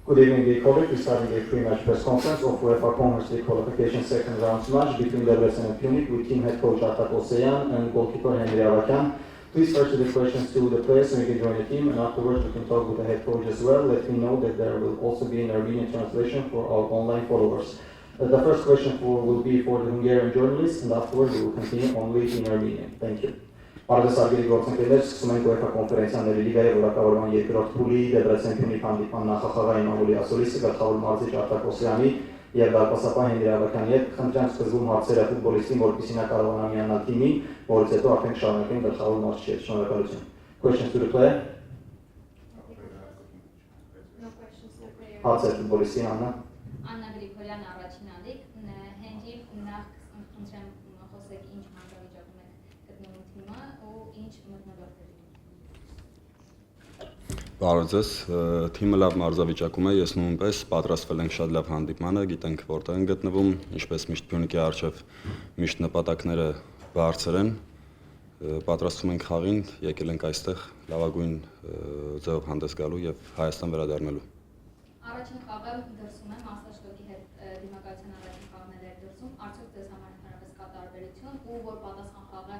Good evening, dear colleagues. We're starting a pre-match press conference of UEFA Conference League qualification second round match between Debrecen and Punic with team head coach Artak Oseyan and goalkeeper Henry Avakian. Please first the questions to the players so you can join the team, and afterwards we can talk with the head coach as well. Let me know that there will also be an Armenian translation for our online followers. The first question will be for the Hungarian journalists, and afterwards we will continue only in Armenian. Thank you. Արդյոք արգելի գործընկերներ, սկսում ենք UEFA կոնֆերենցիաների լիգայի որակավորման երկրորդ փուլի Դեբրեցեն Փյունիկ հանդիպման նախախաղային մամուլի ասուլիսի գլխավոր մարզիչ Արտակ Օսեյանի եւ դարպասապահ Հենրի Ավակյանի հետ խնդրեմ սկզբում հարցերը ֆուտբոլիստին, որպեսզի նա կարողանա միանալ թիմին, որից հետո արդեն շարունակենք գլխավոր մարզչի հետ։ Շնորհակալություն։ Questions to the player? No questions to the player. Հարցեր ֆուտբոլիստին Աննա։ Աննա Գրիգորյան, առաջին ալիք, Հենրի նախ խնդրեմ խոսեք ինչ հանրավիճակում եք գտնվում թիմը ու ինչ մթնոլորտներ։ Բարև ձեզ, թիմը լավ մարզավիճակում է, ես նույնպես պատրաստվել ենք շատ լավ հանդիպմանը, գիտենք որտեղ են գտնվում, ինչպես միշտ Փյունիկի առջև միշտ նպատակները բարձր են, պատրաստվում ենք խաղին, եկել ենք այստեղ լավագույն ձևով հանդես գալու եւ Հայաստան վերադառնալու։ Առաջին խաղը դրսում է Մասաշտոկի հետ դիմակայության առաջին խաղն էր դրսում, արդյոք ձեզ համար ընդհանրապես կա տարբերություն ու որ պատասխան խաղը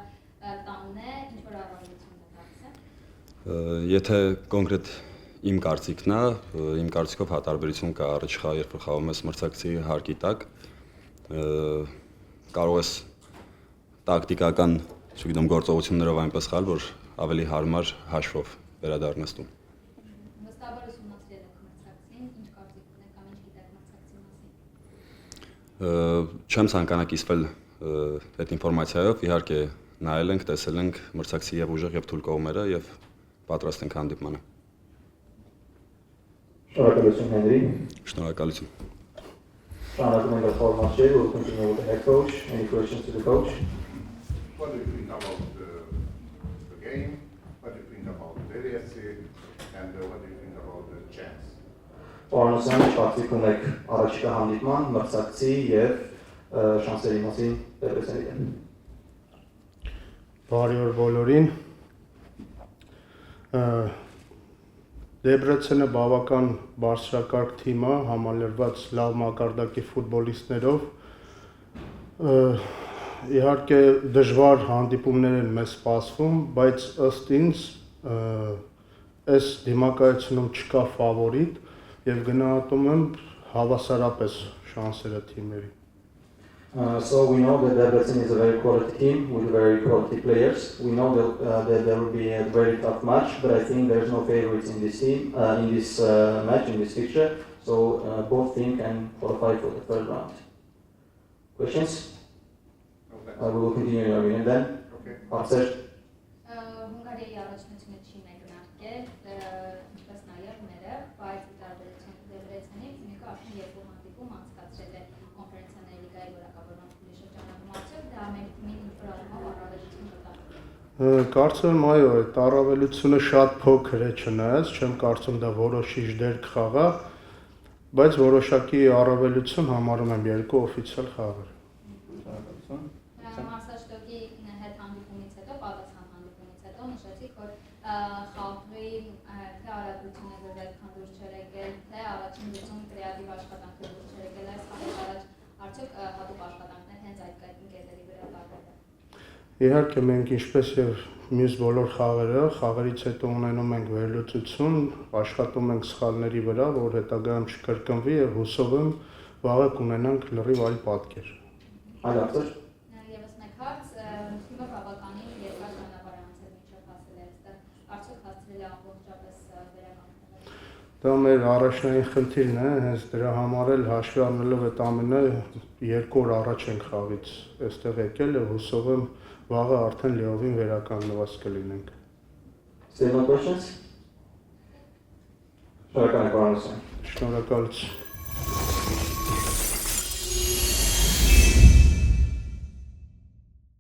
տանն է, ինչ որ առավելություն դարձել։ Եթե կոնկրետ իմ կարծիքն է, իմ կարծիքով հա տարբերություն կա առաջ խաղ, երբ խաղում ես մրցակցի հարկի տակ, կարող ես տակտիկական, չգիտեմ, գործողություններով այնպես խաղալ, որ ավելի հարմար հաշվով վերադառնաս տուն։ Վստահաբար ուսումնասիրել եք մրցակցին, ինչ կարծիք ունեք կամ ինչ գիտեք մրցակցի մասին։ Չեմ ցանկանա կիսվել այդ ինֆորմացիայով, իհարկե նայել ենք, տեսել ենք մրցակցի եւ ուժեղ եւ թույլ կողմերը եւ պատրաստ ենք հանդիպմանը։ Շնորհակալություն Հենրի։ Շնորհակալություն։ Շնորհակալություն ենք գլխավոր մարզչի, we'll continue with the head coach. Any questions to the coach? What do you think about the game? What do you think about Deliacy? And what do you think about the chance? Պարոնոսյան կարծիք ունեք առաջիկա հանդիպման, մրցակցի եւ շանսերի մասին Դեբրեցենի հետ։ Բարի օր բոլորին։ Դեբրեցենը բավական բարձրակարգ թիմ է, համալրված լավ մակարդակի ֆուտբոլիստներով։ Իհարկե դժվար հանդիպումներ են մեզ սպասվում, բայց ըստ ինձ այս դիմակայությունում չկա ֆավորիտ եւ գնահատում եմ հավասարապես շանսերը թիմերի։ So we know that Debrecen is a very quality team with very quality players. We know that there will be a very tough match, but I think there's no favorites in this team, in this match, in this fixture. So both teams can qualify for the third round. Questions? Okay. We will continue in Armenian then. Okay. Հարցեր։ Հունգարիայի առաջնությունը չի մեկնարկել, ինչպես նաև մերը, բայց տարբերություն Դեբրեցենի Փյունիկը արդեն երկու հանդիպում անցկացրել է կոնֆերենցիաների լիգայի որակավորման փուլի շրջանակում, արդյոք դա մեր թիմին ինչ որ առումով առավելություն կտա։ Կարծում եմ այո, այդ առավելությունը շատ փոքր է, չնայած չեմ կարծում դա որոշիչ դեր կխաղա, բայց որոշակի առավելություն համարում եմ երկու օֆիցիալ խաղեր։ Մասաշտոկի հետ հանդիպումից հետո, պատասխան հանդիպումից հետո նշեցիք, որ խաղի թե արագությունը ձեզ այդքան դուրս չէր եկել, թե առաջին լուծում կրեատիվ աշխատանքը դուրս չէր եկել այս խաղից առաջ, արդյոք հատուկ աշխատանքներ հենց այդ կետերի վրա տարվել է։ Իհարկե մենք ինչպես եւ մյուս բոլոր խաղերից հետո ունենում ենք վերլուծություն, աշխատում ենք սխալների վրա, որ հետագայում չկրկնվի եւ հուսով եմ վաղը կունենանք լրիվ այլ պատկեր։ Այլ հարցեր։ Եվս մեկ հարց, թիմը բավականին երկար ճանապարհ է անցել մինչև հասել է այստեղ, արդյոք հասցրել է ամբողջապես վերականգնել։ Դա մեր առաջնային խնդիրն է, հենց դրա համար էլ հաշվի առնելով այդ ամենը 2 օր առաջ ենք խաղից այստեղ եկել եւ հուսով եմ վաղը արդեն լիովին վերականգնված կլինենք։ Still no questions? Շնորհակալ եմ, պարոնոսյան։ Շնորհակալություն։